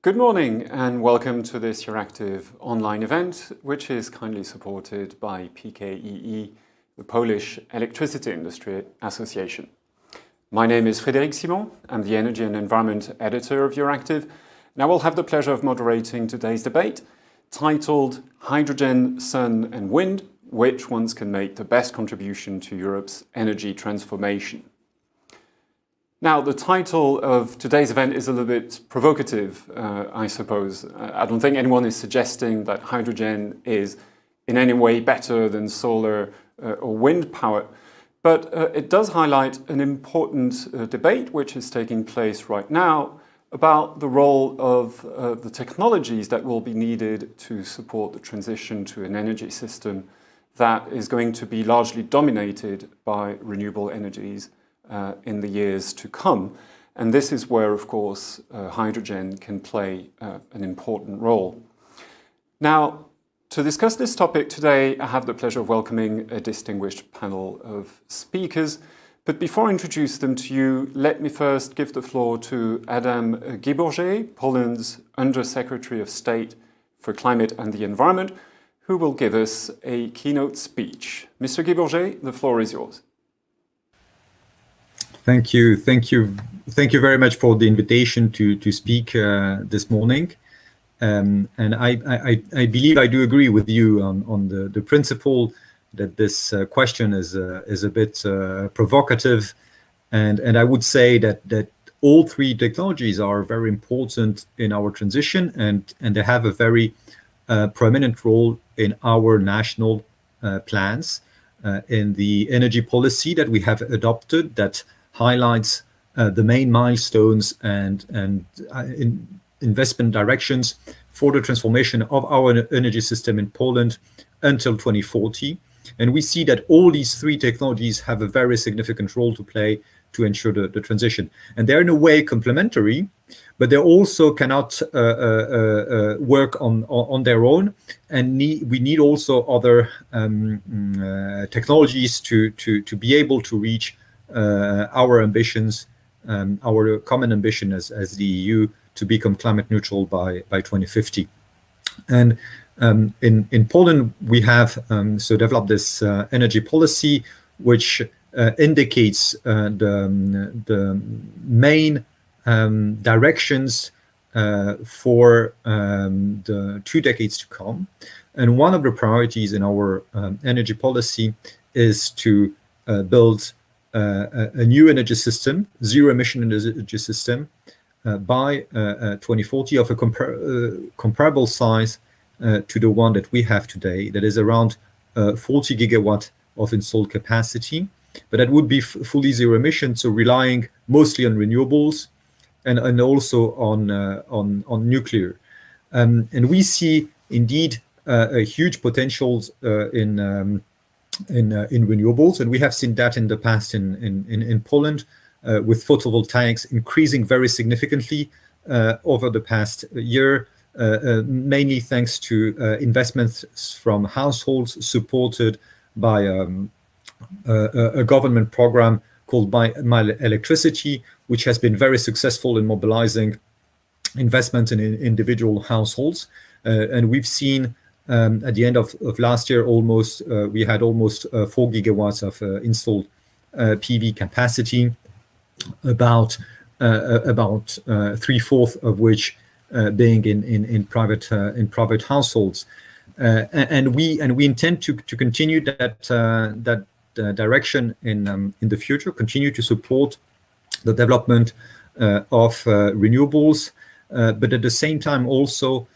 Good morning and welcome to this Euractiv online event, which is kindly supported by PKEE, the Polish Electricity Industry Association. My name is Frédéric Simon. I'm the Energy and Environment Editor of Euractiv, and I will have the pleasure of moderating today's debate, titled Hydrogen, Sun and Wind, which ones can make the best contribution to Europe's energy transformation. Now, the title of today's event is a little bit provocative, I suppose. I don't think anyone is suggesting that hydrogen is in any way better than solar or wind power, but it does highlight an important debate which is taking place right now about the role of the technologies that will be needed to support the transition to an energy system that is going to be largely dominated by renewable energies in the years to come. And this is where, of course, hydrogen can play an important role. Now, to discuss this topic today, I have the pleasure of welcoming a distinguished panel of speakers. But before I introduce them to you, let me first give the floor to Adam Guibourgé, Poland's Under-Secretary of State for Climate and the Environment, who will give us a keynote speech. Mr. Guibourgé, the floor is yours. Thank you very much for the invitation to speak this morning. And I believe I do agree with you on the principle that this question is a bit provocative, and I would say that all three technologies are very important in our transition, and they have a very prominent role in our national plans, in the energy policy that we have adopted that highlights the main milestones and investment directions for the transformation of our energy system in Poland until 2040. And we see that all these three technologies have a very significant role to play to ensure the transition. And they're in a way complementary, but they also cannot work on their own. And we need also other technologies to be able to reach our ambitions, our common ambition as the EU to become climate neutral by 2050. And in Poland, we have developed this energy policy, which indicates the main directions for the 2 decades to come. And one of the priorities in our energy policy is to build a new energy system, zero emission energy system, by 2040 of a comparable size to the one that we have today, that is around 40 gigawatt of installed capacity, but that would be fully zero emission, so relying mostly on renewables and also on nuclear. And we see indeed a huge potentials in renewables, and we have seen that in the past in Poland, with photovoltaics increasing very significantly over the past year, mainly thanks to investments from households supported by a government program called My Electricity, which has been very successful in mobilizing investment in individual households. And we've seen at the end of last year, we had almost 4 gigawatts of installed PV capacity, about 3/4 of which being in private households, and we intend to continue that direction in the future, continue to support the development of renewables, but at the same time also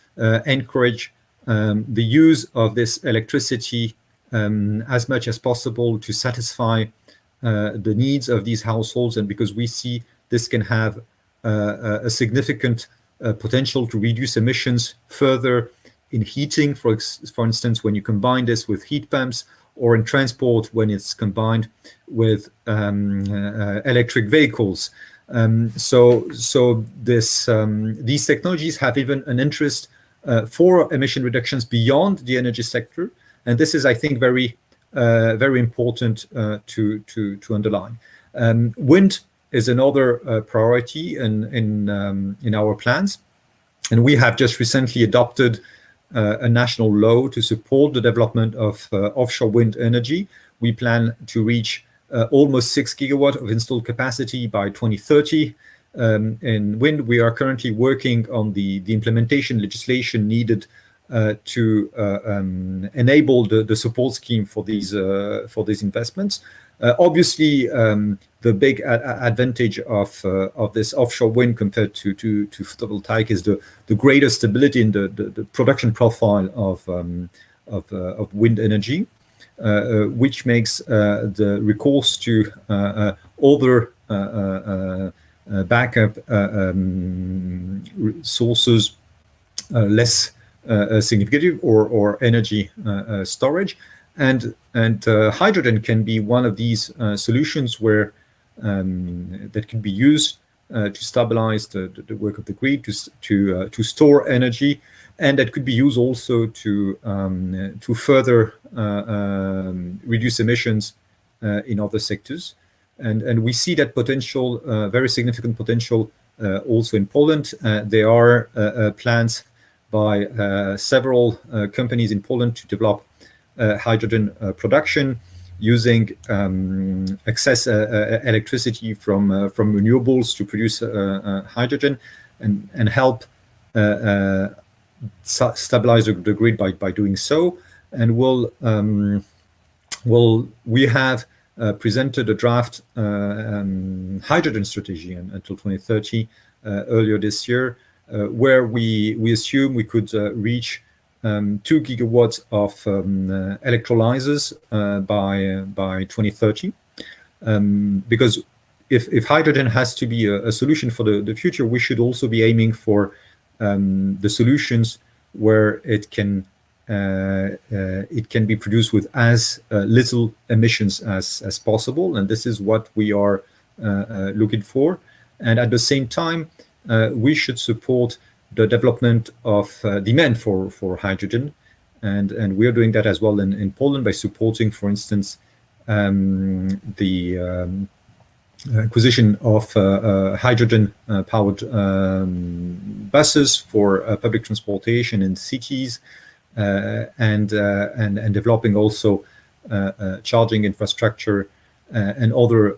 encourage the use of this electricity as much as possible to satisfy the needs of these households, and because we see this can have a significant potential to reduce emissions further in heating, for instance, when you combine this with heat pumps, or in transport when it's combined with electric vehicles. So these technologies have even an interest for emission reductions beyond the energy sector, and this is, I think, very important to underline. Wind is another priority in our plans. And we have just recently adopted a national law to support the development of offshore wind energy. We plan to reach almost 6 gigawatts of installed capacity by 2030. In wind, we are currently working on the implementation legislation needed to enable the support scheme for these investments. Obviously, the big advantage of this offshore wind compared to photovoltaic is the greater stability in the production profile of wind energy, which makes the recourse to other backup sources less significant, or energy storage. And hydrogen can be one of these solutions where that can be used to stabilize the work of the grid, to store energy, and that could be used also to further reduce emissions in other sectors. And we see that potential, very significant potential, also in Poland. There are plans by several companies in Poland to develop hydrogen production using excess electricity from renewables to produce hydrogen, and help stabilize the grid by doing so. And we have presented a draft hydrogen strategy until 2030 earlier this year, where we assume we could reach 2 gigawatts of electrolyzers by 2030. Because if hydrogen has to be a solution for the future, we should also be aiming for the solutions where it can be produced with as little emissions as possible, and this is what we are looking for. And at the same time, we should support the development of demand for hydrogen, and we are doing that as well in Poland by supporting, for instance, the acquisition of hydrogen powered buses for public transportation in cities, and developing also charging infrastructure and other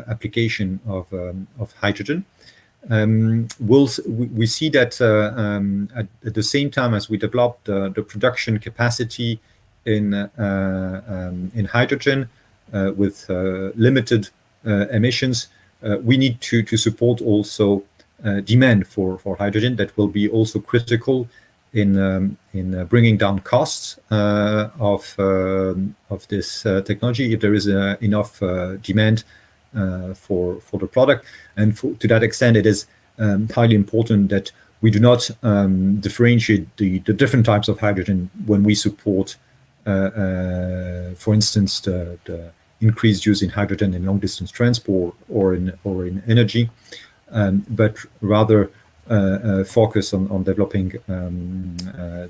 application of hydrogen. We see that at the same time as we develop the production capacity in hydrogen with limited emissions, we need to support also demand for hydrogen. That will be also critical in bringing down costs of this technology if there is enough demand for the product. And to that extent, it is highly important that we do not differentiate the different types of hydrogen when we support, for instance, the increased use in hydrogen in long distance transport or in energy, but rather focus on developing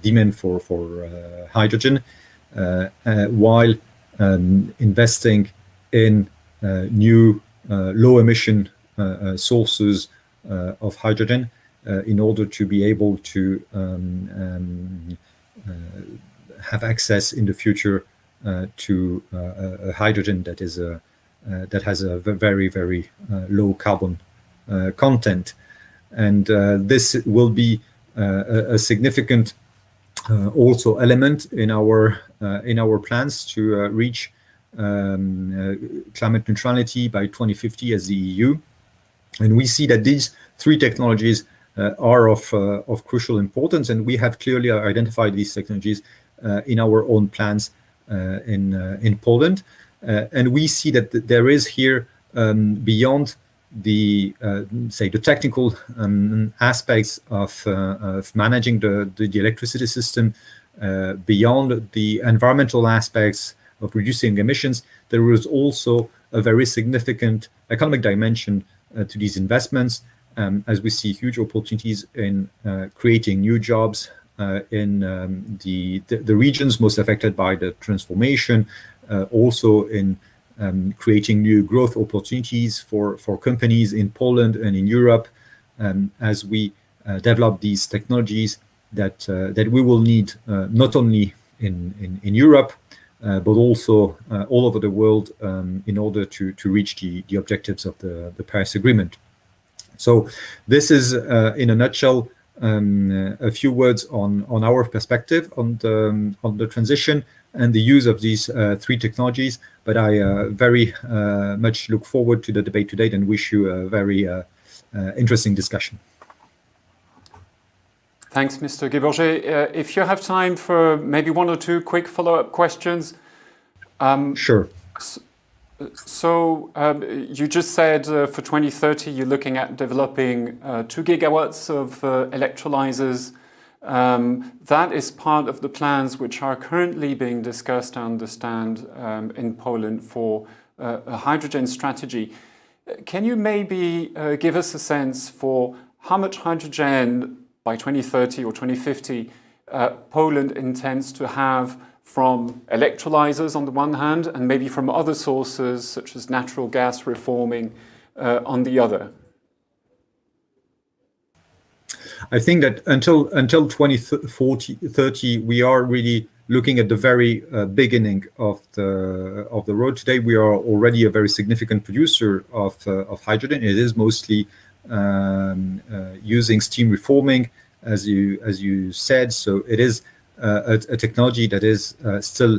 demand for hydrogen while investing in new low emission sources of hydrogen in order to be able to have access in the future to hydrogen that has a very, very low carbon content. And this will be a significant also element in our plans to reach climate neutrality by 2050 as the EU. And we see that these three technologies are of crucial importance, and we have clearly identified these technologies in our own plans in Poland. And we see that there is here, beyond the technical aspects of managing the electricity system, beyond the environmental aspects of reducing emissions, there is also a very significant economic dimension to these investments, as we see huge opportunities in creating new jobs in the regions most affected by the transformation, also in creating new growth opportunities for companies in Poland and in Europe, as we develop these technologies that we will need not only in Europe, but also all over the world in order to reach the objectives of the Paris Agreement. So this is, in a nutshell, a few words on our perspective on the transition and the use of these three technologies. But I very much look forward to the debate today and wish you a very interesting discussion. Thanks, Mr. Guibourget. If you have time for maybe one or two quick follow-up questions. Sure. So you just said for 2030 you're looking at developing 2 gigawatts of electrolyzers. That is part of the plans which are currently being discussed, I understand, in Poland for a hydrogen strategy. Can you maybe give us a sense for how much hydrogen by 2030 or 2050 Poland intends to have from electrolyzers on the one hand, and maybe from other sources such as natural gas reforming on the other? I think that until 2030, we are really looking at the very beginning of the road. Today, we are already a very significant producer of hydrogen. It is mostly using steam reforming, as you said. So it is a technology that is still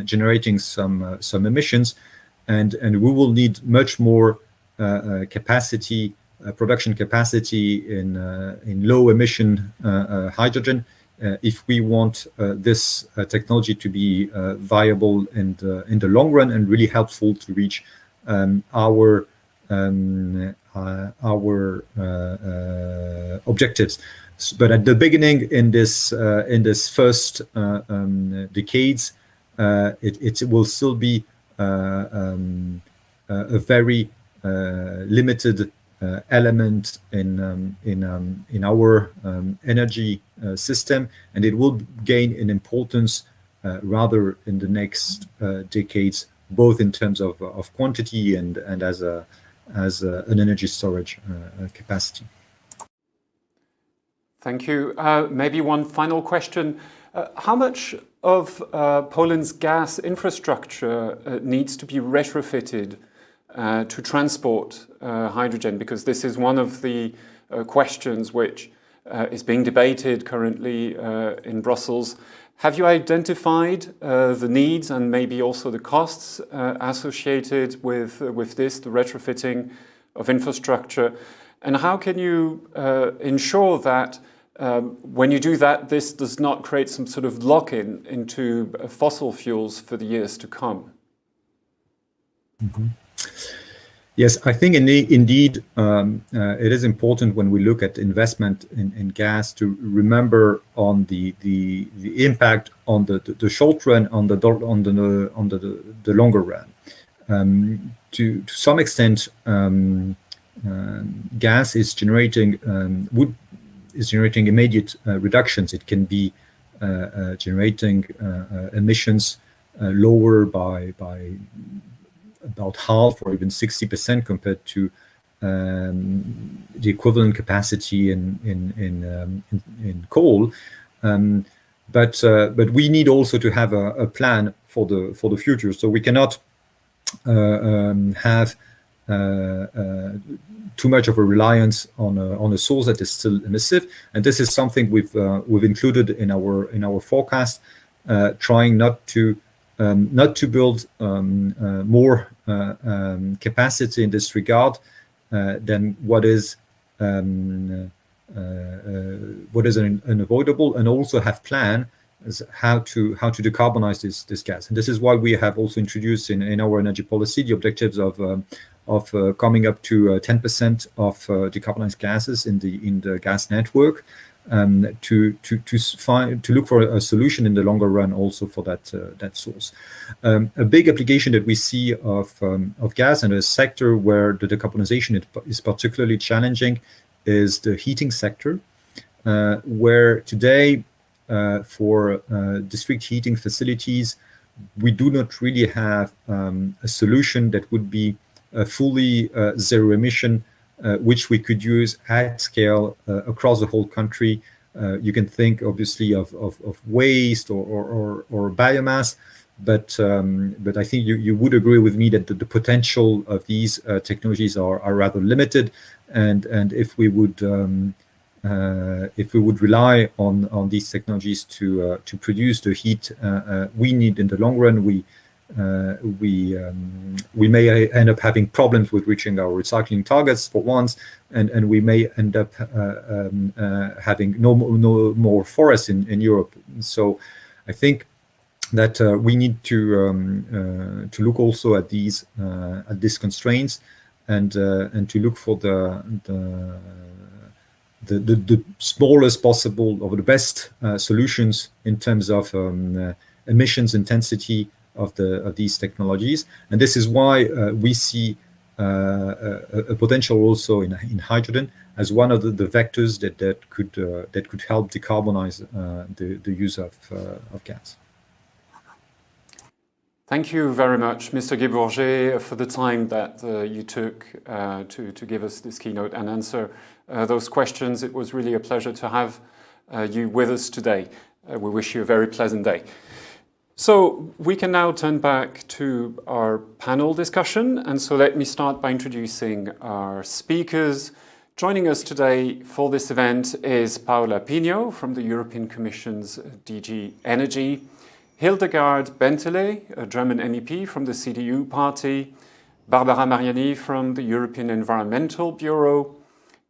generating some emissions, and we will need much more capacity, production capacity in low emission hydrogen if we want this technology to be viable in the long run and really helpful to reach our objectives. But at the beginning, in this first decades, it will still be a very limited element in our energy system, and it will gain in importance rather in the next decades, both in terms of quantity and as an energy storage capacity. Thank you. Maybe one final question. How much of Poland's gas infrastructure needs to be retrofitted to transport hydrogen? Because this is one of the questions which is being debated currently in Brussels. Have you identified the needs and maybe also the costs associated with this, the retrofitting of infrastructure? And how can you ensure that when you do that, this does not create some sort of lock-in into fossil fuels for the years to come? Mm-hmm. Yes, I think indeed it is important when we look at investment in gas to remember on the impact on the short run, on the longer run. To some extent, gas is generating immediate reductions. It can be generating emissions lower by about half or even 60% compared to the equivalent capacity in coal. But we need also to have a plan for the future. So we cannot have too much of a reliance on a source that is still emissive, and this is something we've included in our forecast, trying not to build more capacity in this regard than what is unavoidable, and also have plans how to decarbonize this gas. And this is why we have also introduced in our energy policy the objectives of coming up to 10% of decarbonized gases in the gas network, to look for a solution in the longer run also for that source. A big application that we see of gas and a sector where the decarbonization is particularly challenging is the heating sector, where today for district heating facilities we do not really have a solution that would be fully zero emission which we could use at scale across the whole country. You can think obviously of waste or biomass, but I think you would agree with me that the potential of these technologies are rather limited, and if we would rely on these technologies to produce the heat we need in the long run, we may end up having problems with reaching our recycling targets for once, and we may end up having no more forests in Europe. So I think that we need to look also at these constraints and to look for the smallest possible or the best solutions in terms of emissions intensity of these technologies. And this is why we see a potential also in hydrogen as one of the vectors that could help decarbonize the use of gas. Thank you very much, Mr. Guy-Bourget, for the time that you took to give us this keynote and answer those questions. It was really a pleasure to have you with us today. We wish you a very pleasant day. So we can now turn back to our panel discussion. And so let me start by introducing our speakers. Joining us today for this event is Paola Pino from the European Commission's DG Energy, Hildegard Bentelé, a German MEP from the CDU party, Barbara Mariani from the European Environmental Bureau,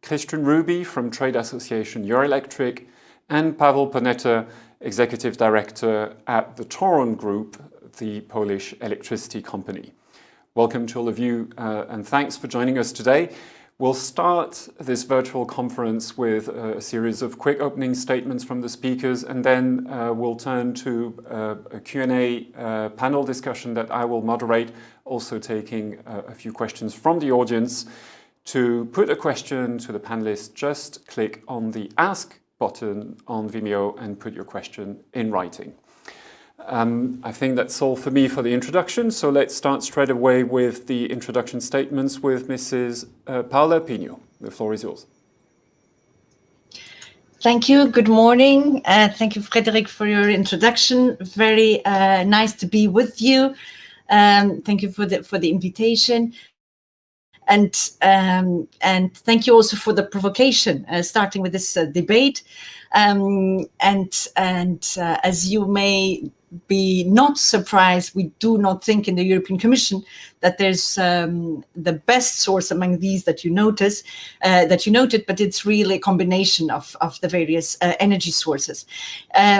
Christian Ruby from trade association Euractiv, and Paweł Poneta, Executive Director at the Toron Group, the Polish electricity company. Welcome to all of you, and thanks for joining us today. We'll start this virtual conference with a series of quick opening statements from the speakers, and then we'll turn to a Q&A panel discussion that I will moderate, also taking a few questions from the audience. To put a question to the panelists, just click on the Ask button on Vimeo and put your question in writing. I think that's all for me for the introduction, so let's start straight away with the introduction statements with Mrs. Paola Pino. The floor is yours. Thank you. Good morning. Thank you, Frédéric, for your introduction. Very nice to be with you. Thank you for the invitation. And thank you also for the provocation, starting with this debate. As you may be not surprised, we do not think in the European Commission that there's the best source among these that you noted, but it's really a combination of the various energy sources.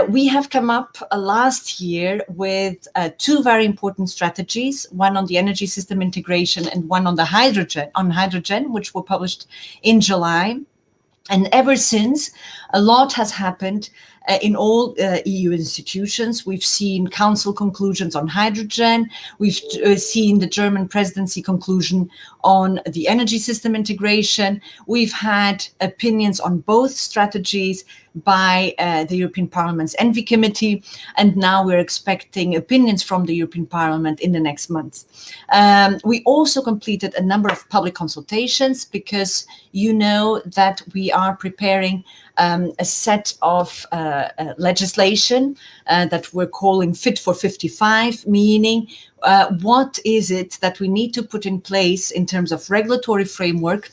We have come up last year with two very important strategies, one on the energy system integration and one on the hydrogen, which were published in July. And ever since, a lot has happened in all EU institutions. We've seen Council conclusions on hydrogen. We've seen the German presidency conclusion on the energy system integration. We've had opinions on both strategies by the European Parliament's Envy Committee, and now we're expecting opinions from the European Parliament in the next months. We also completed a number of public consultations because you know that we are preparing a set of legislation that we're calling Fit for 55, meaning what is it that we need to put in place in terms of regulatory framework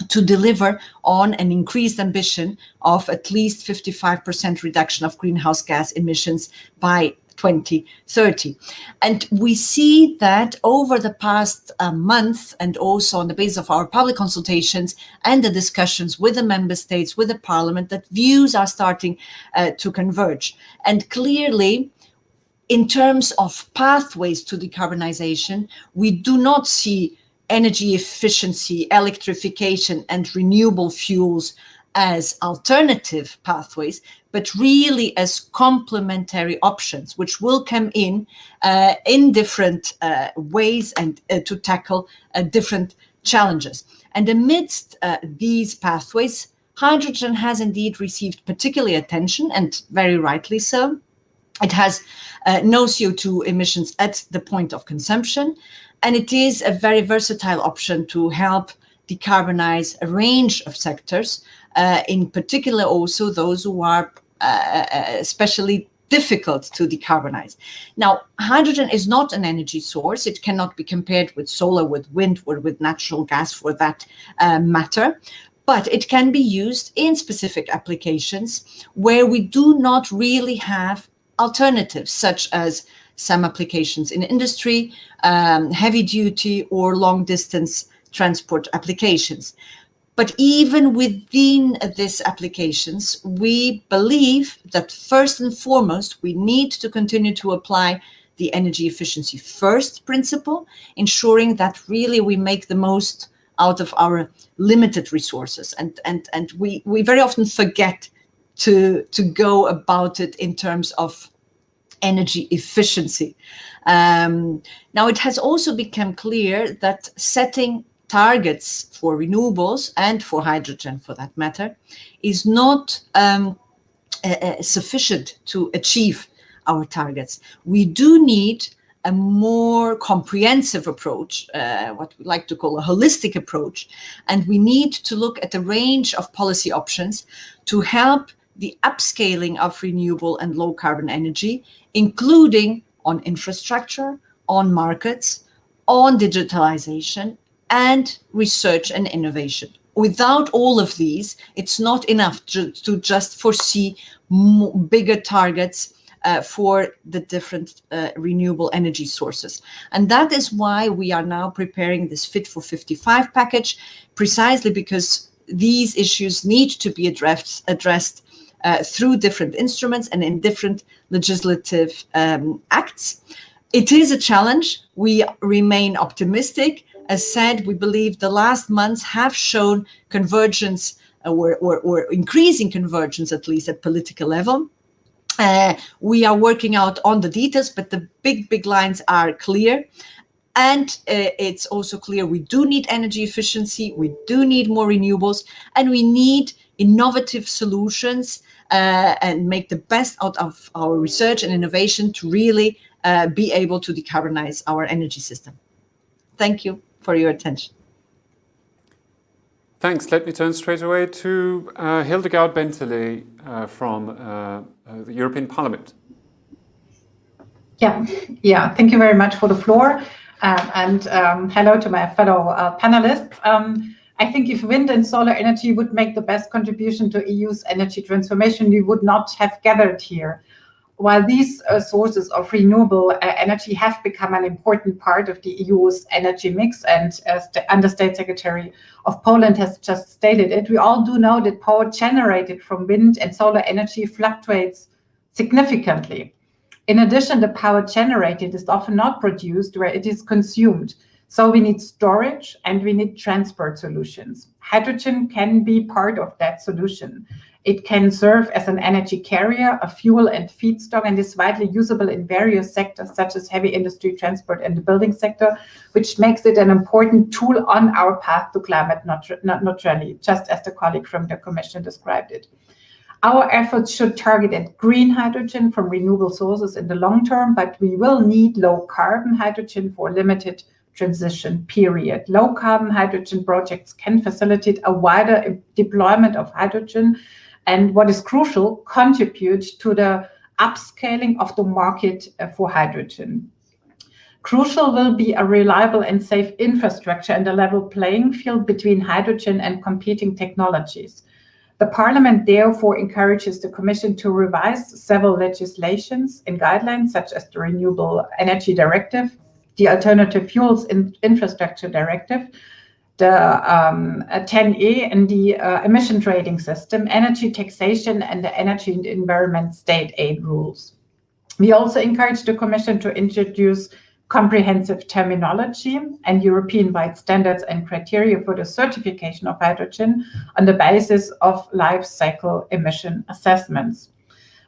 to deliver on an increased ambition of at least 55% reduction of greenhouse gas emissions by 2030. And we see that over the past month, and also on the basis of our public consultations and the discussions with the member states, with the parliament, that views are starting to converge. And clearly, in terms of pathways to decarbonization, we do not see energy efficiency, electrification, and renewable fuels as alternative pathways, but really as complementary options, which will come in different ways and to tackle different challenges. And amidst these pathways, hydrogen has indeed received particular attention, and very rightly so. It has no CO2 emissions at the point of consumption, and it is a very versatile option to help decarbonize a range of sectors, in particular also those who are especially difficult to decarbonize. Now, hydrogen is not an energy source. It cannot be compared with solar, with wind, or with natural gas for that matter. But it can be used in specific applications where we do not really have alternatives, such as some applications in industry, heavy duty or long distance transport applications. But even within these applications, we believe that first and foremost, we need to continue to apply the energy efficiency first principle, ensuring that really we make the most out of our limited resources. And we very often forget to go about it in terms of energy efficiency. Now, it has also become clear that setting targets for renewables and for hydrogen, for that matter, is not sufficient to achieve our targets. We do need a more comprehensive approach, what we like to call a holistic approach, and we need to look at a range of policy options to help the upscaling of renewable and low carbon energy, including on infrastructure, on markets, on digitalization, and research and innovation. Without all of these, it's not enough to just foresee bigger targets for the different renewable energy sources. And that is why we are now preparing this Fit for 55 package, precisely because these issues need to be addressed through different instruments and in different legislative acts. It is a challenge. We remain optimistic. As said, we believe the last months have shown convergence or increasing convergence, at least at political level. We are working out on the details, but the big lines are clear. And it's also clear we do need energy efficiency, we do need more renewables, and we need innovative solutions and make the best out of our research and innovation to really be able to decarbonize our energy system. Thank you for your attention. Thanks. Let me turn straight away to Hildegard Bentley from the European Parliament. Yeah. Thank you very much for the floor, and hello to my fellow panelists. I think if wind and solar energy would make the best contribution to EU's energy transformation, we would not have gathered here. While these sources of renewable energy have become an important part of the EU's energy mix, and as the Understate Secretary of Poland has just stated it, we all do know that power generated from wind and solar energy fluctuates significantly. In addition, the power generated is often not produced where it is consumed. So we need storage and we need transport solutions. Hydrogen can be part of that solution. It can serve as an energy carrier, a fuel and feedstock, and is widely usable in various sectors such as heavy industry, transport, and the building sector, which makes it an important tool on our path to climate neutrality, just as the colleague from the Commission described it. Our efforts should target at green hydrogen from renewable sources in the long term, but we will need low carbon hydrogen for a limited transition period. Low carbon hydrogen projects can facilitate a wider deployment of hydrogen, and what is crucial, contribute to the upscaling of the market for hydrogen. Crucial will be a reliable and safe infrastructure and a level playing field between hydrogen and competing technologies. The Parliament therefore encourages the Commission to revise several legislations and guidelines, such as the Renewable Energy Directive, the Alternative Fuels Infrastructure Directive, the 10E and the emission trading system, energy taxation, and the energy and environment state aid rules. We also encourage the Commission to introduce comprehensive terminology and European-wide standards and criteria for the certification of hydrogen on the basis of life cycle emission assessments.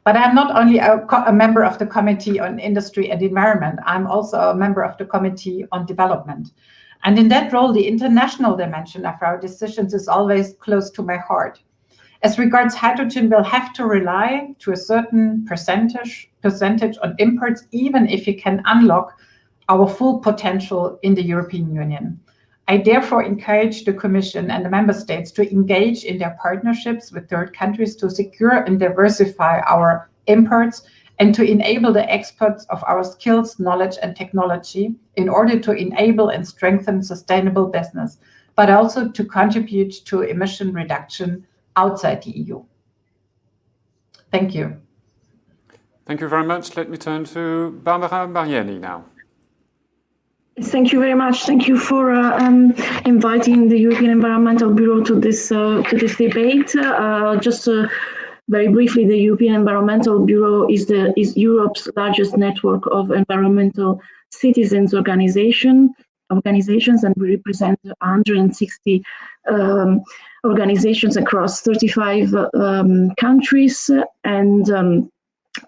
But I'm not only a member of the Committee on Industry and Environment, I'm also a member of the Committee on Development. And in that role, the international dimension of our decisions is always close to my heart. As regards hydrogen, we'll have to rely to a certain percentage on imports, even if we can unlock our full potential in the European Union. I therefore encourage the Commission and the Member States to engage in their partnerships with third countries to secure and diversify our imports and to enable the exports of our skills, knowledge and technology in order to enable and strengthen sustainable business, but also to contribute to emission reduction outside the EU. Thank you. Thank you very much. Let me turn to Barbara Barrieni now. Thank you very much. Thank you for inviting the European Environmental Bureau to this debate. Very briefly, the European Environmental Bureau is Europe's largest network of environmental citizens organizations, and we represent 160 organizations across 35 countries. And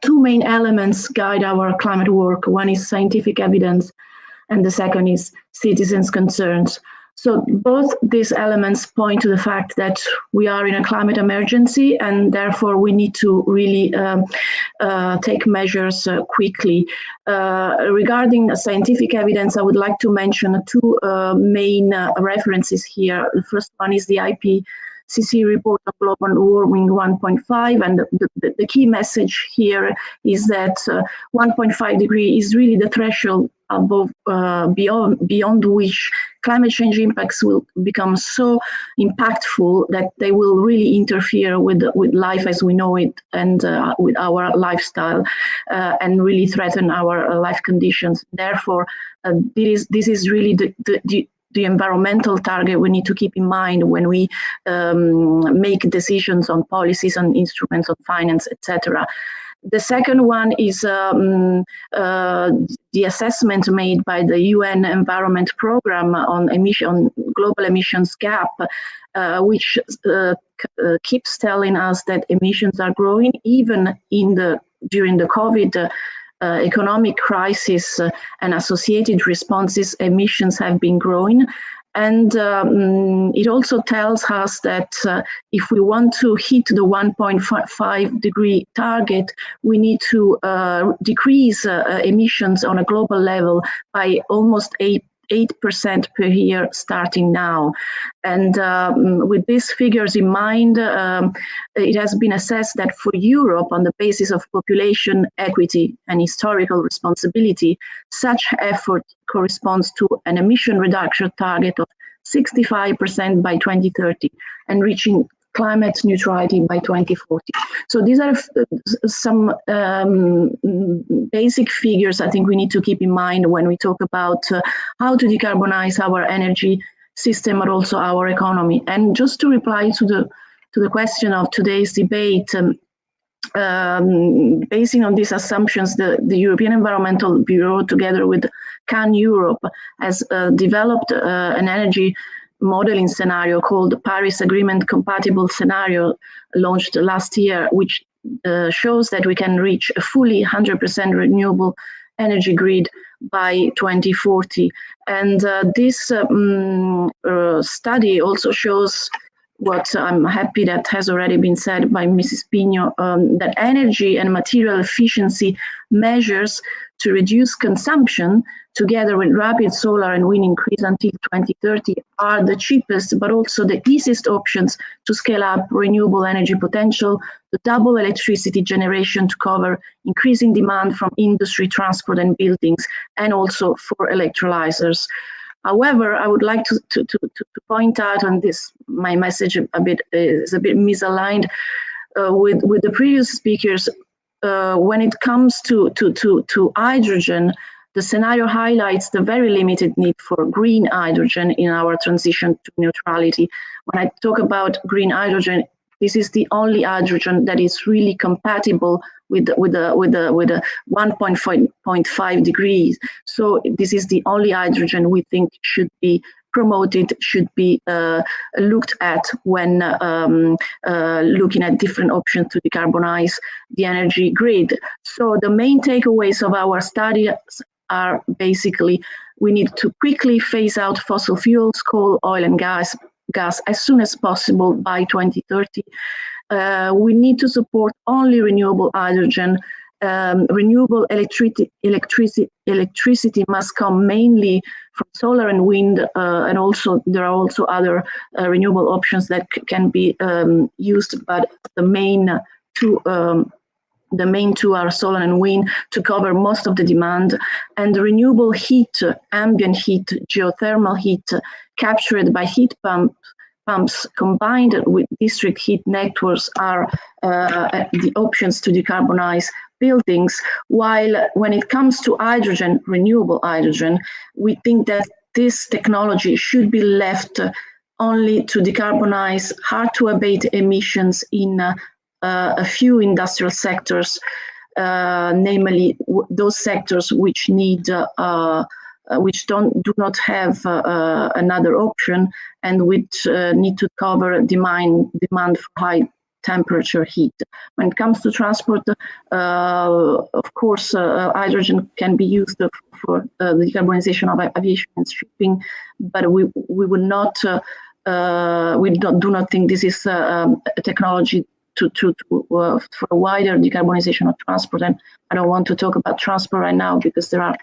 two main elements guide our climate work. One is scientific evidence, and the second is citizens' concerns. So both these elements point to the fact that we are in a climate emergency, and therefore we need to really take measures quickly. Regarding scientific evidence, I would like to mention two main references here. The first one is the IPCC report of global warming 1.5, and the key message here is that 1.5 degree is really the threshold above beyond which climate change impacts will become so impactful that they will really interfere with life as we know it, and with our lifestyle, and really threaten our life conditions. Therefore, this is really the environmental target we need to keep in mind when we make decisions on policies, on instruments, on finance, etc. The second one is the assessment made by the UN Environment Programme on global emissions gap, which keeps telling us that emissions are growing even during the COVID economic crisis and associated responses. Emissions have been growing. And it also tells us that if we want to hit the 1.5 degree target, we need to decrease emissions on a global level by almost 8% per year starting now. And with these figures in mind, it has been assessed that for Europe, on the basis of population equity and historical responsibility, such effort corresponds to an emission reduction target of 65% by 2030 and reaching climate neutrality by 2040. So these are some basic figures I think we need to keep in mind when we talk about how to decarbonize our energy system, but also our economy. And just to reply to the question of today's debate, basing on these assumptions, the European Environmental Bureau, together with CAN Europe, has developed an energy modeling scenario called the Paris Agreement Compatible Scenario, launched last year, which shows that we can reach a fully 100% renewable energy grid by 2040. And this study also shows what I'm happy that has already been said by Mrs. Pino, that energy and material efficiency measures to reduce consumption, together with rapid solar and wind increase until 2030, are the cheapest but also the easiest options to scale up renewable energy potential, to double electricity generation to cover increasing demand from industry, transport and buildings, and also for electrolyzers. However, I would like to point out on this, my message is a bit misaligned with the previous speakers. When it comes to hydrogen, the scenario highlights the very limited need for green hydrogen in our transition to neutrality. When I talk about green hydrogen, this is the only hydrogen that is really compatible with the 1.5 degrees. So this is the only hydrogen we think should be promoted, should be looked at when looking at different options to decarbonize the energy grid. So the main takeaways of our study are basically we need to quickly phase out fossil fuels, coal, oil and gas as soon as possible by 2030. We need to support only renewable hydrogen renewable electricity must come mainly from solar and wind, and also there are also other renewable options that can be used, but the main two are solar and wind to cover most of the demand. And the renewable heat, ambient heat, geothermal heat captured by heat pumps combined with district heat networks are the options to decarbonize buildings. While when it comes to hydrogen, renewable hydrogen, we think that this technology should be left only to decarbonize hard-to-abate emissions in a few industrial sectors, namely those sectors which need, which do not have another option, and which need to cover demand for high temperature heat. When it comes to transport, of course, hydrogen can be used for the decarbonization of aviation and shipping, but we would not, do not think this is a technology for a wider decarbonization of transport. And I don't want to talk about transport right now because there are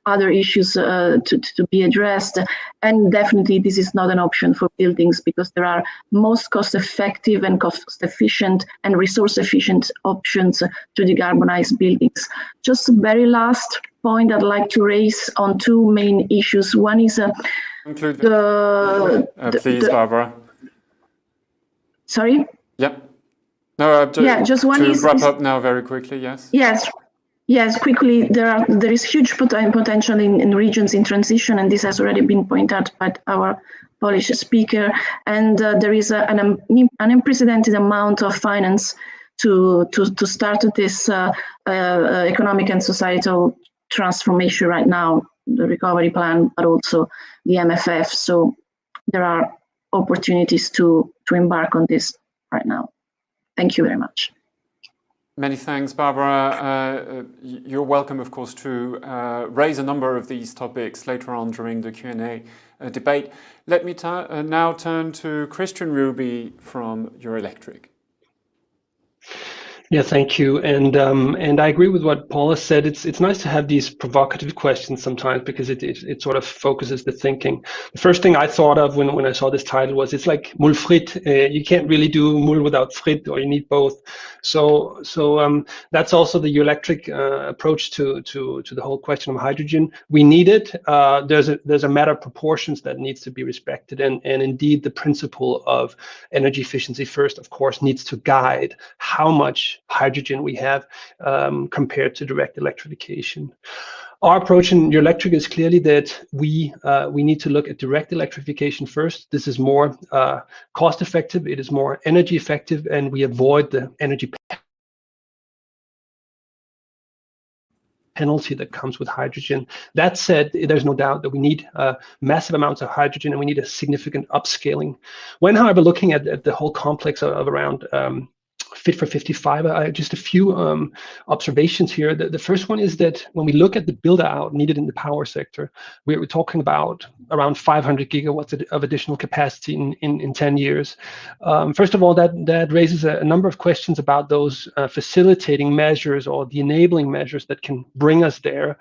other issues to be addressed. And definitely this is not an option for buildings because there are most cost-effective and cost-efficient and resource-efficient options to decarbonize buildings. Just a very last point I'd like to raise on two main issues. One is please, Barbara. Sorry? Yep. No, just one to is wrap up now very quickly, yes? Yes, quickly, there is huge potential in regions in transition, and this has already been pointed out by our Polish speaker, and there is an unprecedented amount of finance to start this economic and societal transformation right now, the recovery plan, but also the MFF. So there are opportunities to embark on this right now. Thank you very much. Many thanks, Barbara. You're welcome, of course, to raise a number of these topics later on during the Q&A debate. Let me now turn to Christian Ruby from Euractiv. Yeah, thank you. And I agree with what Paula said. It's nice to have these provocative questions sometimes because it sort of focuses the thinking. The first thing I thought of when I saw this title was it's like mul frit. You can't really do mul without frit, or you need both. So that's also the Euractiv approach to the whole question of hydrogen. We need it. There's a matter of proportions that needs to be respected, and indeed the principle of energy efficiency first, of course, needs to guide how much hydrogen we have compared to direct electrification. Our approach in Euractiv is clearly that we need to look at direct electrification first. This is more cost effective, it is more energy effective, and we avoid the energy penalty that comes with hydrogen. That said, there's no doubt that we need massive amounts of hydrogen and we need a significant upscaling. When, however, looking at the whole complex of around Fit for 55, just a few observations here. The first one is that when we look at the build-out needed in the power sector, we're talking about around 500 gigawatts of additional capacity in 10 years. First of all, that raises a number of questions about those facilitating measures or the enabling measures that can bring us there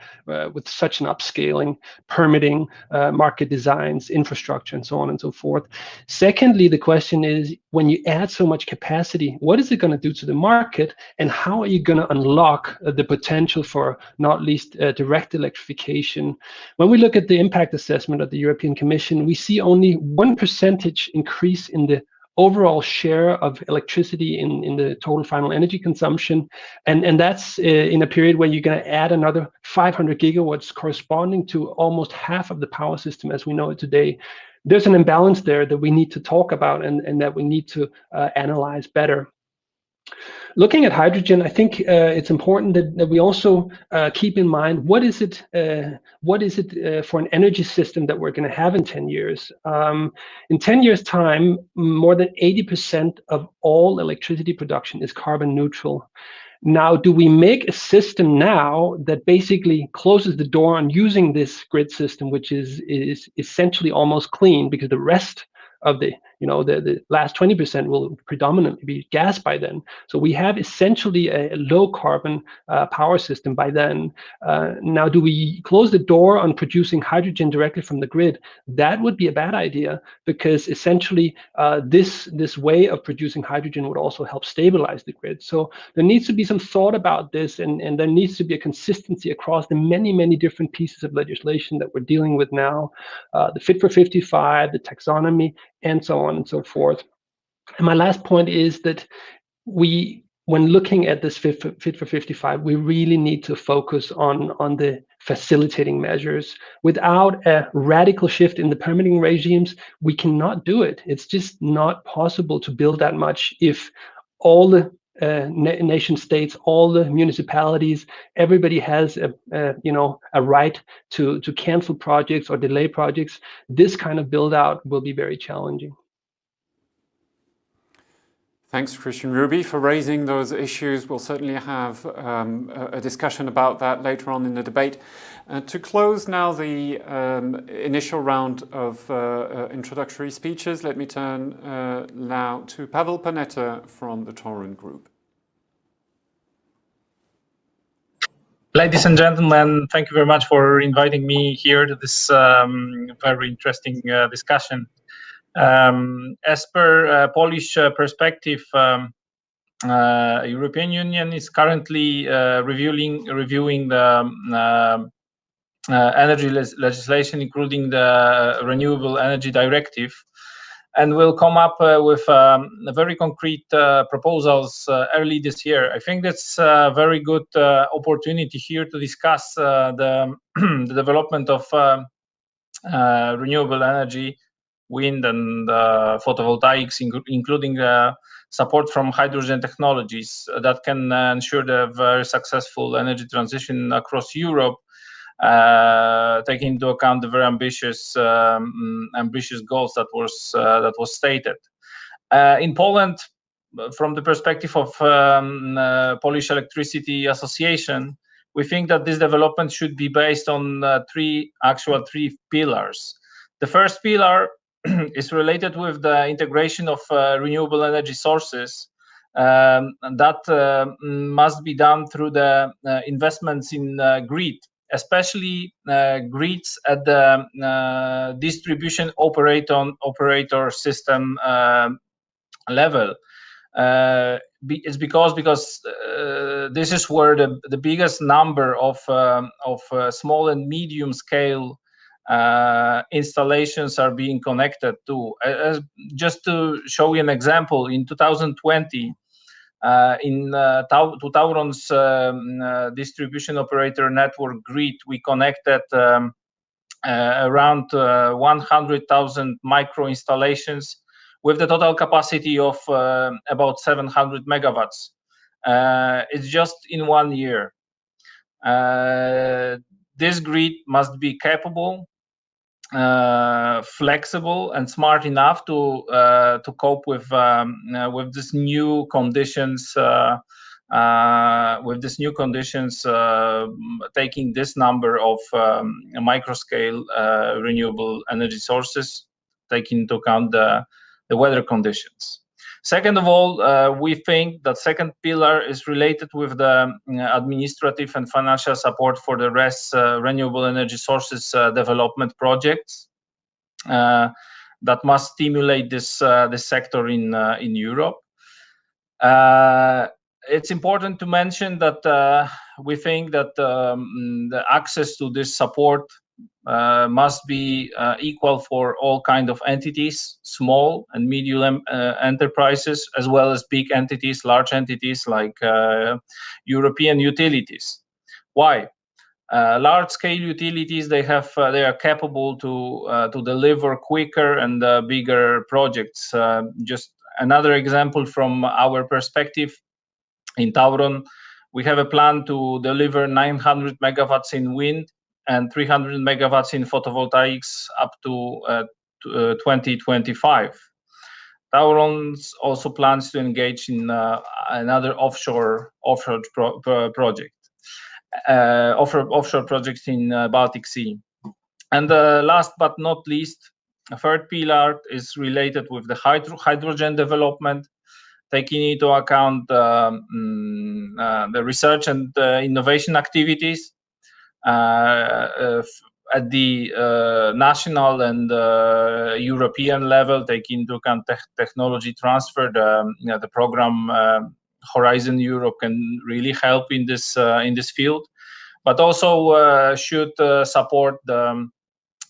with such an upscaling, permitting, market designs, infrastructure, and so on and so forth. Secondly, the question is, when you add so much capacity, what is it going to do to the market, and how are you going to unlock the potential for not least direct electrification? When we look at the impact assessment of the European Commission, we see only 1% increase in the overall share of electricity in the total final energy consumption, and that's in a period where you're going to add another 500 gigawatts, corresponding to almost half of the power system as we know it today. There's an imbalance there that we need to talk about and that we need to analyze better. Looking at hydrogen, I think it's important that we also keep in mind what is it for an energy system that we're going to have in 10 years. In 10 years' time, more than 80% of all electricity production is carbon neutral. Now, do we make a system now that basically closes the door on using this grid system, which is essentially almost clean because the rest of the the last 20% will predominantly be gas by then. So we have essentially a low carbon power system by then. Now, do we close the door on producing hydrogen directly from the grid? That would be a bad idea, because essentially this way of producing hydrogen would also help stabilize the grid. So there needs to be some thought about this, and there needs to be a consistency across the many different pieces of legislation that we're dealing with now, the Fit for 55, the taxonomy, and so on and so forth. And my last point is that when looking at this Fit for 55, we really need to focus on the facilitating measures. Without a radical shift in the permitting regimes, we cannot do it. It's just not possible to build that much if all the nation states, all the municipalities, everybody has a right to cancel projects or delay projects. This kind of build out will be very challenging. Thanks, Christian Ruby, for raising those issues. We'll certainly have a discussion about that later on in the debate. To close now the initial round of introductory speeches, let me turn now to Pavel Panetta from the Torrent Group. Ladies and gentlemen, thank you very much for inviting me here to this very interesting discussion. As per Polish perspective, European Union is currently reviewing the energy legislation, including the Renewable Energy Directive, and will come up with very concrete proposals early this year. I think that's a very good opportunity here to discuss the development of renewable energy, wind and photovoltaics, including support from hydrogen technologies that can ensure the very successful energy transition across Europe, taking into account the very ambitious goals that was stated. In Poland, from the perspective of Polish Electricity Association, we think that this development should be based on three pillars. The first pillar is related with the integration of renewable energy sources, that must be done through the investments in grid, especially grids at the distribution operator system level. It's because this is where the biggest number of small and medium scale installations are being connected to. Just to show you an example, in 2020, to Tauron's distribution operator network grid, we connected around 100,000 micro installations with the total capacity of about 700 megawatts. It's just in 1 year. This grid must be capable, flexible, and smart enough to cope with these new conditions. Taking this number of microscale renewable energy sources, taking into account the weather conditions. Second of all, we think that second pillar is related with the administrative and financial support for the RES renewable energy sources development projects that must stimulate this sector in Europe. It's important to mention that we think that the access to this support must be equal for all kind of entities, small and medium enterprises, as well as big entities, large entities like European utilities. Why? Large-scale utilities, they are capable to deliver quicker and bigger projects. Just another example from our perspective, in Tauron, we have a plan to deliver 900 megawatts in wind and 300 megawatts in photovoltaics up to 2025. Tauron also plans to engage in another offshore projects in Baltic Sea. And last but not least, third pillar is related with the hydrogen development, taking into account the research and innovation activities at the national and European level, taking into account technology transfer. The program Horizon Europe can really help in this field, but also should support the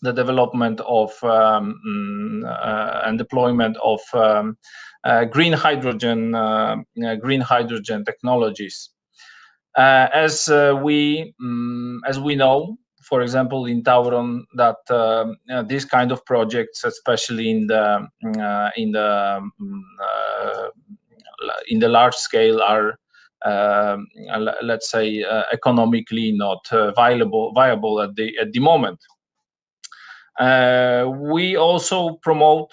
development of and deployment of green hydrogen technologies. As we know, for example, in Tauron, that these kind of projects, especially in the large scale, are let's say economically not viable at the moment. We also promote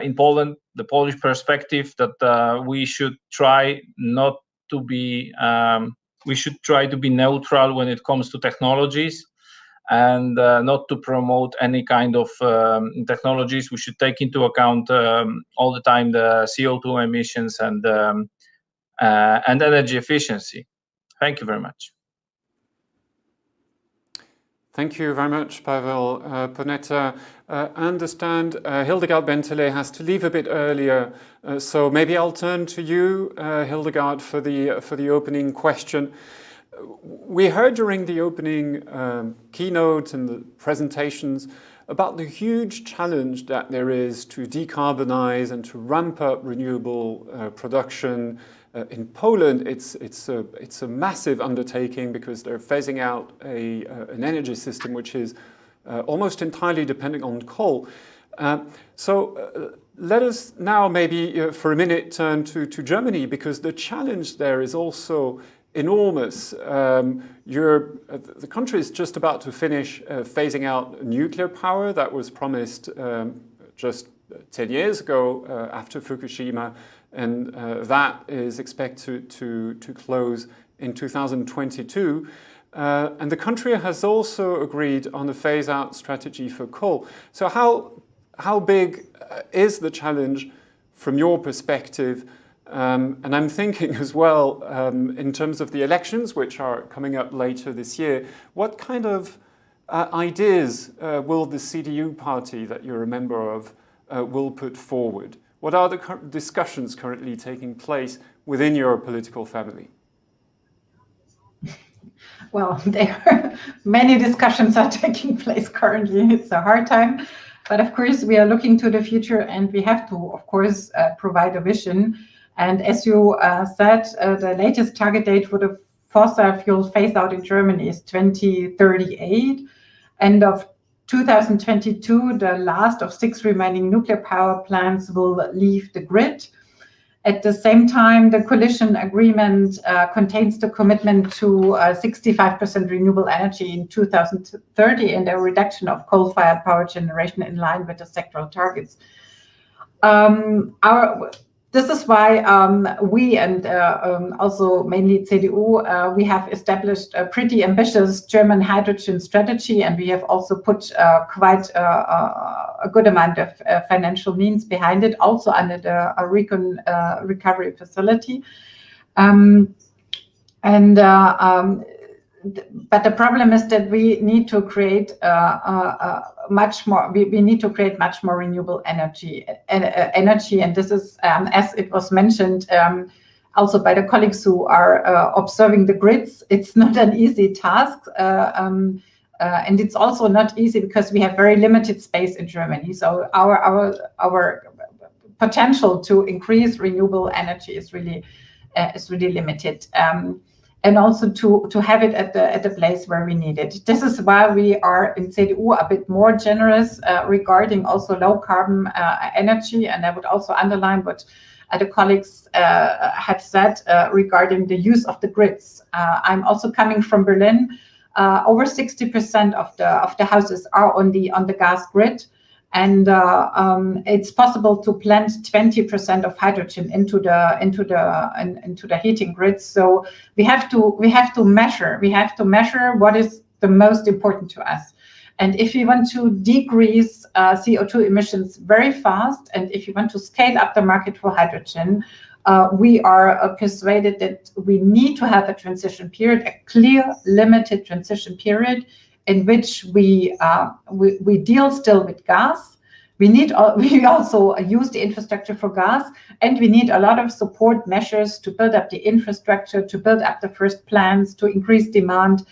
in Poland the Polish perspective that we should try to be neutral when it comes to technologies, and not to promote any kind of technologies. We should take into account all the time the CO2 emissions and energy efficiency. Thank you very much. Thank you very much, Paweł Poneta. I understand Hildegard Benteler has to leave a bit earlier, so maybe I'll turn to you, Hildegard, for the opening question. We heard during the opening keynote and the presentations about the huge challenge that there is to decarbonize and to ramp up renewable production. In Poland, it's a massive undertaking because they're phasing out an energy system which is almost entirely dependent on coal. So let us now maybe for a minute turn to Germany, because the challenge there is also enormous. The country is just about to finish phasing out nuclear power that was promised just 10 years ago after Fukushima, and that is expected to close in 2022. And the country has also agreed on a phase-out strategy for coal. So how big is the challenge from your perspective? And I'm thinking as well, in terms of the elections, which are coming up later this year, what kind of ideas will the CDU party that you're a member of will put forward? What are the discussions currently taking place within your political family? Well, there are many discussions are taking place currently. It's a hard time, but of course we are looking to the future, and we have to, of course, provide a vision. And as you said, the latest target date for the fossil fuel phase out in Germany is 2038. End of 2022, the last of 6 remaining nuclear power plants will leave the grid. At the same time, the coalition agreement contains the commitment to 65% renewable energy in 2030 and a reduction of coal-fired power generation in line with the sectoral targets. This is why we and also mainly CDU, we have established a pretty ambitious German hydrogen strategy, and we have also put quite a good amount of financial means behind it, also under the recovery facility. But the problem is that we need to create much more. We need to create much more renewable energy, and this is, as it was mentioned, also by the colleagues who are observing the grids. It's not an easy task, and it's also not easy because we have very limited space in Germany. So our potential to increase renewable energy is really limited. And also to have it at the place where we need it. This is why we are in CDU a bit more generous regarding also low carbon energy. And I would also underline what the colleagues have said regarding the use of the grids. I'm also coming from Berlin. Over 60% of the houses are on the gas grid. And it's possible to blend 20% of hydrogen into the heating grid. So we have to measure what is the most important to us. And if you want to decrease CO2 emissions very fast, and if you want to scale up the market for hydrogen, we are persuaded that we need to have a transition period, a clear, limited transition period, in which we deal still with gas. We also use the infrastructure for gas, and we need a lot of support measures to build up the infrastructure, to build up the first plants, to increase demand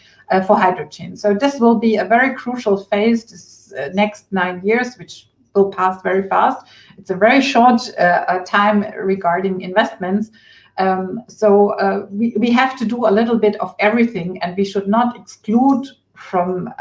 for hydrogen. So this will be a very crucial phase this next 9 years, which will pass very fast. It's a very short time regarding investments. So we have to do a little bit of everything, and we should not exclude from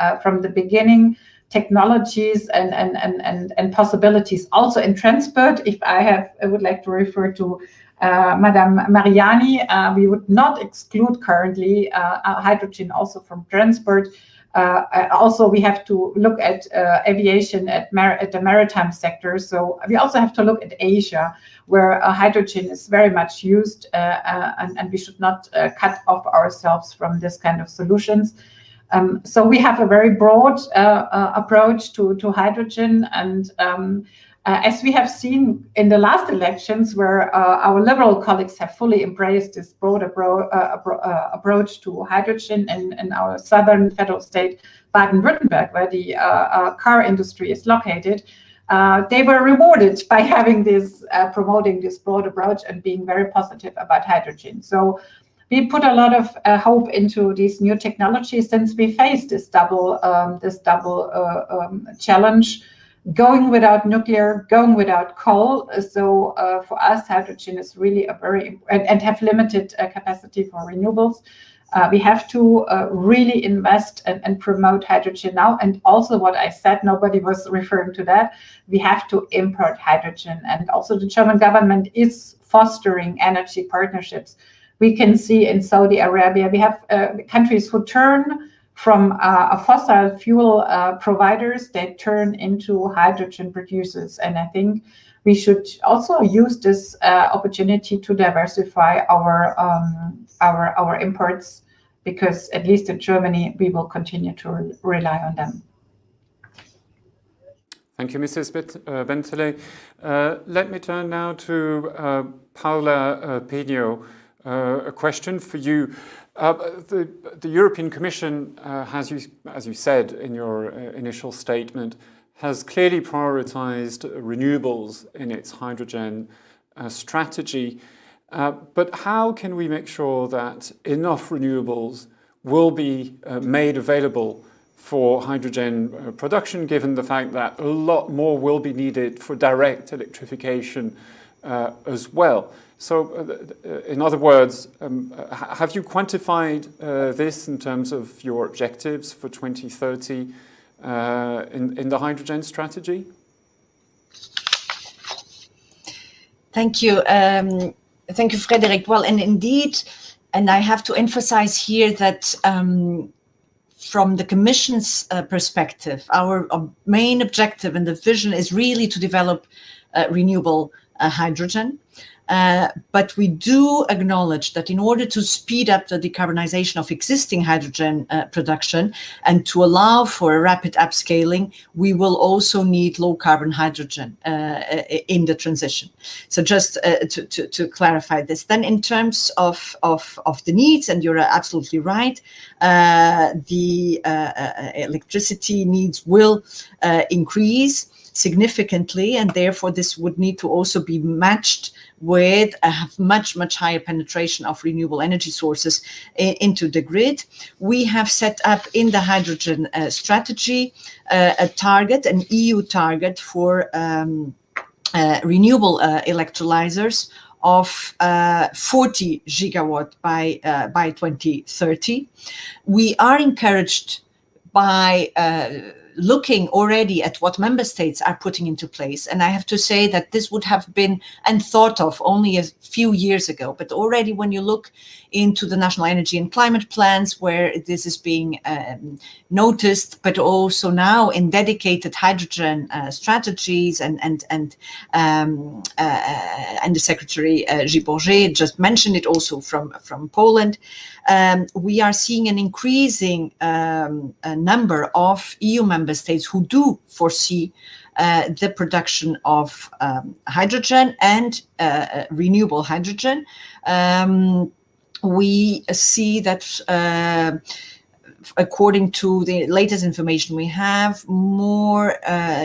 the beginning technologies and possibilities also in transport. If I would like to refer to Madame Mariani, we would not exclude currently hydrogen also from transport. Also, we have to look at aviation, at the maritime sector. So we also have to look at Asia, where hydrogen is very much used, and we should not cut off ourselves from this kind of solutions. So we have a very broad approach to hydrogen, and as we have seen in the last elections, where our liberal colleagues have fully embraced this broad approach to hydrogen in our southern federal state, Baden-Württemberg, where the car industry is located, they were rewarded by having this, promoting this broad approach and being very positive about hydrogen. So we put a lot of hope into these new technologies, since we face this double challenge, going without nuclear, going without coal. So for us, hydrogen is really a very, and have limited capacity for renewables. We have to really invest and promote hydrogen now. And also what I said, nobody was referring to that, we have to import hydrogen. And also the German government is fostering energy partnerships. We can see in Saudi Arabia, we have countries who turn from fossil fuel providers, they turn into hydrogen producers. And I think we should also use this opportunity to diversify our imports, because at least in Germany, we will continue to rely on them. Thank you, Mrs. Bentley. Let me turn now to Paula Pino. A question for you. The European Commission, as you said in your initial statement, has clearly prioritized renewables in its hydrogen strategy. But how can we make sure that enough renewables will be made available for hydrogen production, given the fact that a lot more will be needed for direct electrification as well? So, in other words, have you quantified this in terms of your objectives for 2030 in the hydrogen strategy? Thank you. Thank you, Frederick. Well, and indeed, and I have to emphasize here that from the Commission's perspective, our main objective and the vision is really to develop renewable hydrogen. But we do acknowledge that in order to speed up the decarbonization of existing hydrogen production and to allow for a rapid upscaling, we will also need low carbon hydrogen in the transition. So just to clarify this, then in terms of the needs, and you're absolutely right, the electricity needs will increase significantly, and therefore this would need to also be matched with a much higher penetration of renewable energy sources into the grid. We have set up in the hydrogen strategy a target, an EU target for renewable electrolysers of 40 gigawatt by 2030. We are encouraged by looking already at what member states are putting into place. And I have to say that this would have been thought of only a few years ago. But already when you look into the national energy and climate plans, where this is being noticed, but also now in dedicated hydrogen strategies, and the Secretary Gilles Bourget just mentioned it also from Poland, we are seeing an increasing number of EU member member states who do foresee the production of hydrogen and renewable hydrogen. We see that according to the latest information we have, more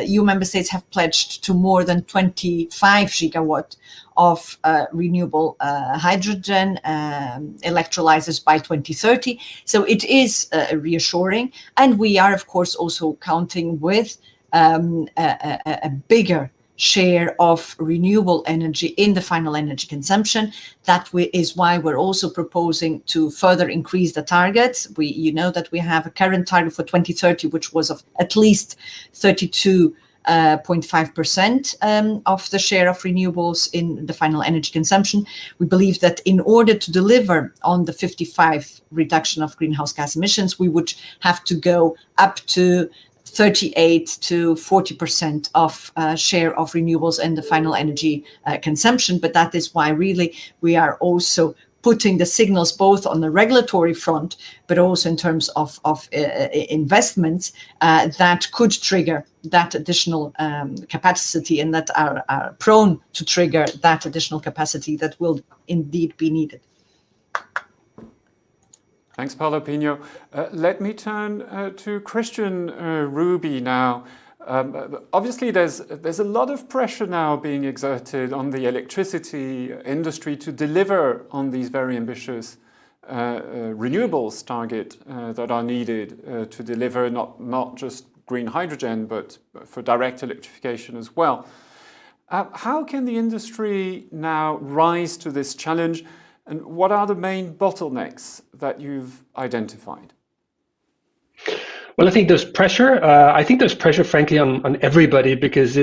EU member states have pledged to more than 25 gigawatt of renewable hydrogen electrolyzers by 2030. So it is reassuring. And we are, of course, also counting with a bigger share of renewable energy in the final energy consumption. That is why we're also proposing to further increase the targets. You know that we have a current target for 2030, which was of at least 32.5% of the share of renewables in the final energy consumption. We believe that in order to deliver on the 55 reduction of greenhouse gas emissions, we would have to go up to 38 to 40% of share of renewables in the final energy consumption. But that is why really we are also putting the signals both on the regulatory front, but also in terms of investments that could trigger that additional capacity and that are prone to trigger that additional capacity that will indeed be needed. Thanks, Paolo Pino. Let me turn to Christian Ruby now. Obviously, there's a lot of pressure now being exerted on the electricity industry to deliver on these very ambitious renewables target that are needed to deliver not just green hydrogen, but for direct electrification as well. How can the industry now rise to this challenge? And what are the main bottlenecks that you've identified? Well, I think there's pressure. I think there's pressure, frankly, on everybody, because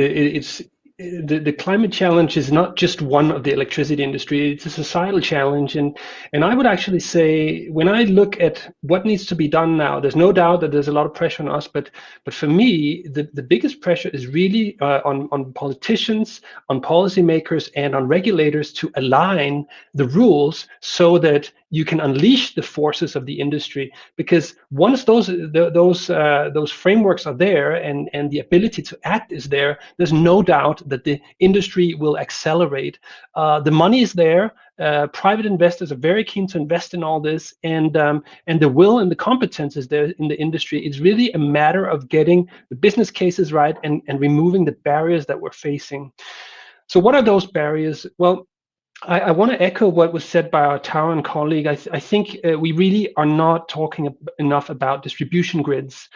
the climate challenge is not just one of the electricity industry. It's a societal challenge. And I would actually say, when I look at what needs to be done now, there's no doubt that there's a lot of pressure on us. But for me, the biggest pressure is really on politicians, on policymakers, and on regulators to align the rules so that you can unleash the forces of the industry. Because once those frameworks are there and the ability to act is there, there's no doubt that the industry will accelerate. The money is there. Private investors are very keen to invest in all this, and the will and the competence is there in the industry. It's really a matter of getting the business cases right and removing the barriers that we're facing. So what are those barriers? Well, I want to echo what was said by our Taiwan colleague. I think we really are not talking enough about distribution grids.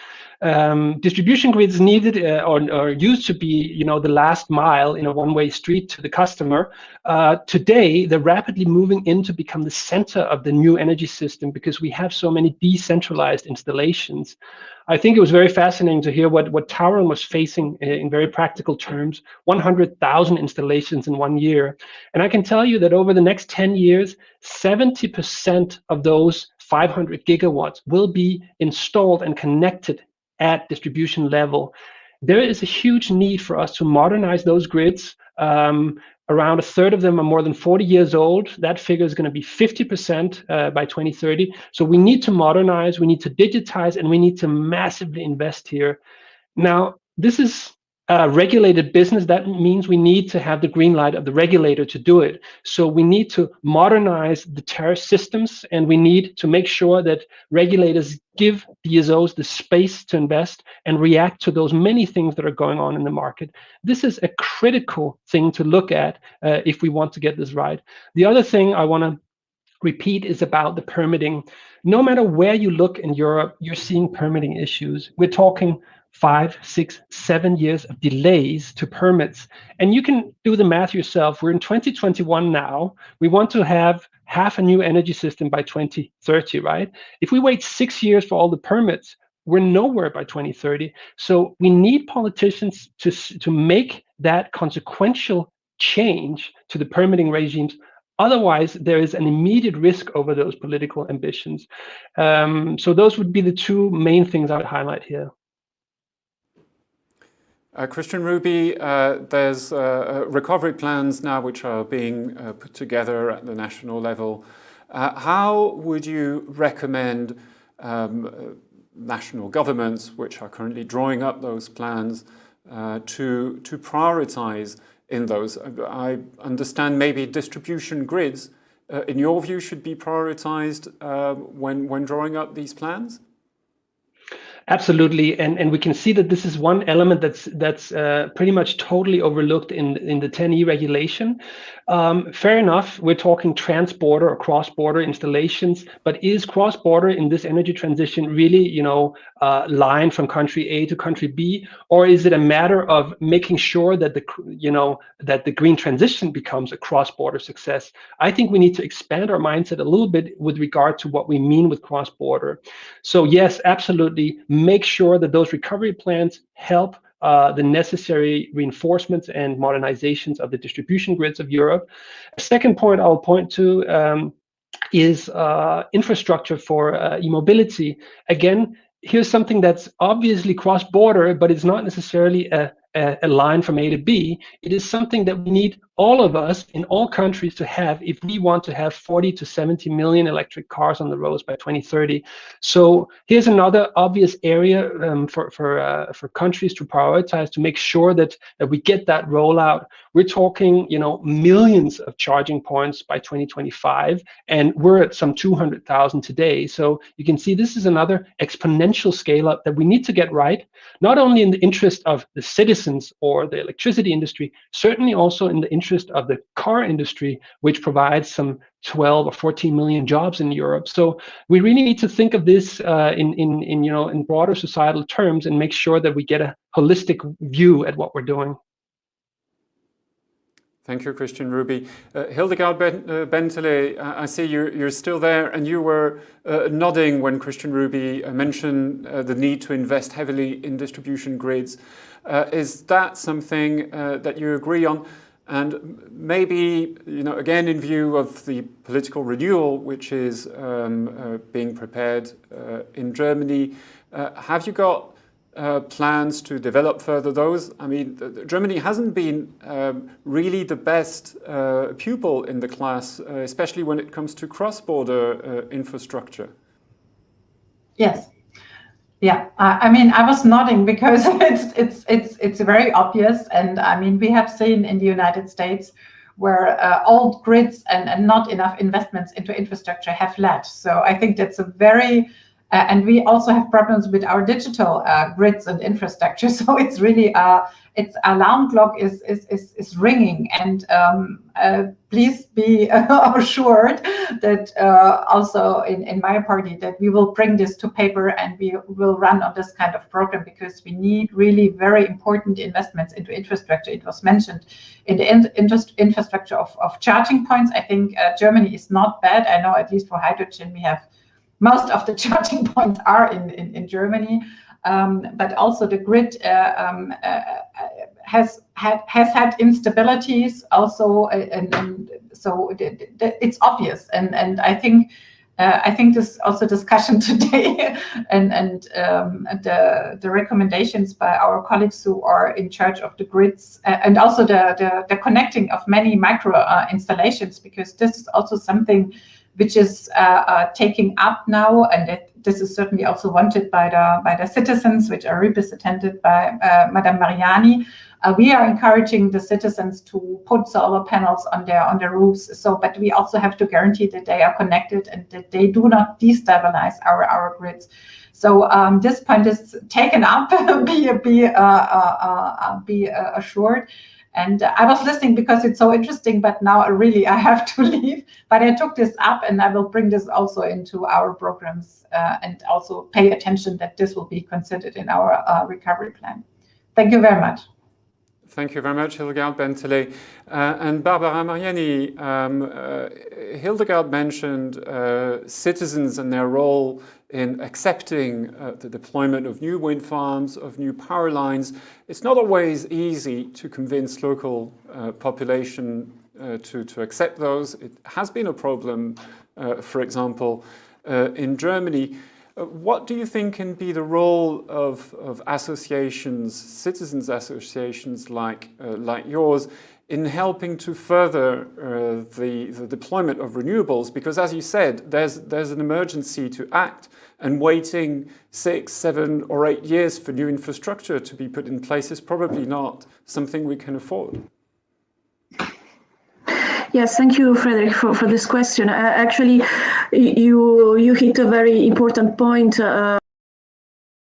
Distribution grids needed or used to be, the last mile in a one-way street to the customer. Today, they're rapidly moving in to become the center of the new energy system because we have so many decentralized installations. I think it was very fascinating to hear what Taiwan was facing in very practical terms, 100,000 installations in 1 year. And I can tell you that over the next 10 years, 70% of those 500 gigawatts will be installed and connected at distribution level. There is a huge need for us to modernize those grids. Around a third of them are more than 40 years old. That figure is going to be 50% by 2030. So we need to modernize, we need to digitize, and we need to massively invest here. Now, this is a regulated business. That means we need to have the green light of the regulator to do it. So we need to modernize the tariff systems, and we need to make sure that regulators give DSOs the space to invest and react to those many things that are going on in the market. This is a critical thing to look at if we want to get this right. The other thing I want to repeat is about the permitting. No matter where you look in Europe, you're seeing permitting issues. We're talking 5, 6, 7 years of delays to permits. And you can do the math yourself. We're in 2021 now. We want to have half a new energy system by 2030, right? If we wait 6 years for all the permits, we're nowhere by 2030. So we need politicians to make that consequential change to the permitting regimes. Otherwise, there is an immediate risk over those political ambitions. So those would be the two main things I would highlight here. Christian Ruby, there's recovery plans now which are being put together at the national level. How would you recommend national governments, which are currently drawing up those plans, to prioritize in those? I understand maybe distribution grids, in your view, should be prioritized when drawing up these plans? Absolutely, and we can see that this is one element that's pretty much totally overlooked in the 10E regulation. Fair enough, we're talking trans-border or cross-border installations, but is cross-border in this energy transition really, line from country A to country B, or is it a matter of making sure that the green transition becomes a cross-border success? I think we need to expand our mindset a little bit with regard to what we mean with cross-border. So yes, absolutely. Make sure that those recovery plans help the necessary reinforcements and modernizations of the distribution grids of Europe. A second point I'll point to is infrastructure for e-mobility. Again, here's something that's obviously cross-border, but it's not necessarily a line from A to B. It is something that we need all of us in all countries to have if we want to have 40 to 70 million electric cars on the roads by 2030. So here's another obvious area for countries to prioritize to make sure that we get that rollout. We're talking, millions of charging points by 2025, and we're at some 200,000 today. So you can see this is another exponential scale up that we need to get right, not only in the interest of the citizens or the electricity industry, certainly also in the interest of the car industry, which provides some 12 or 14 million jobs in Europe. So we really need to think of this in broader societal terms and make sure that we get a holistic view at what we're doing. Thank you, Christian Ruby. Hildegard Benteler, I see you're still there, and you were nodding when Christian Ruby mentioned the need to invest heavily in distribution grids. Is that something that you agree on? And maybe, again, in view of the political renewal, which is being prepared in Germany, have you got plans to develop further those? I mean, Germany hasn't been really the best pupil in the class, especially when it comes to cross-border infrastructure. Yes. Yeah, I mean, I was nodding because it's very obvious, and I mean, we have seen in the United States where old grids and not enough investments into infrastructure have led. So I think that's a very and we also have problems with our digital grids and infrastructure. So it's really its alarm clock is ringing, and please be assured that also in my party that we will bring this to paper and we will run on this kind of program, because we need really very important investments into infrastructure. It was mentioned in the infrastructure of charging points. I think Germany is not bad. I know at least for hydrogen we have most of the charging points are in Germany, but also the grid has had instabilities also, and so it's obvious. And I think this also discussion today and the recommendations by our colleagues who are in charge of the grids and also the connecting of many micro installations, because this is also something which is taking up now, and this is certainly also wanted by the citizens, which are represented by Madame Mariani. We are encouraging the citizens to put solar panels on their roofs. So, but we also have to guarantee that they are connected and that they do not destabilize our grids. So this point is taken up. Be assured. And I was listening because it's so interesting, but now really I have to leave. But I took this up, and I will bring this also into our programs and also pay attention that this will be considered in our recovery plan. Thank you very much. Thank you very much, Hildegard Benteler. And Barbara Mariani, Hildegard mentioned citizens and their role in accepting the deployment of new wind farms, of new power lines. It's not always easy to convince local population to accept those. It has been a problem, for example, in Germany. What do you think can be the role of associations, citizens associations like yours, in helping to further the deployment of renewables? Because as you said, there's an emergency to act, and waiting 6, 7 or 8 years for new infrastructure to be put in place is probably not something we can afford. Yes, thank you, Frederick, for this question. Actually, you hit a very important point.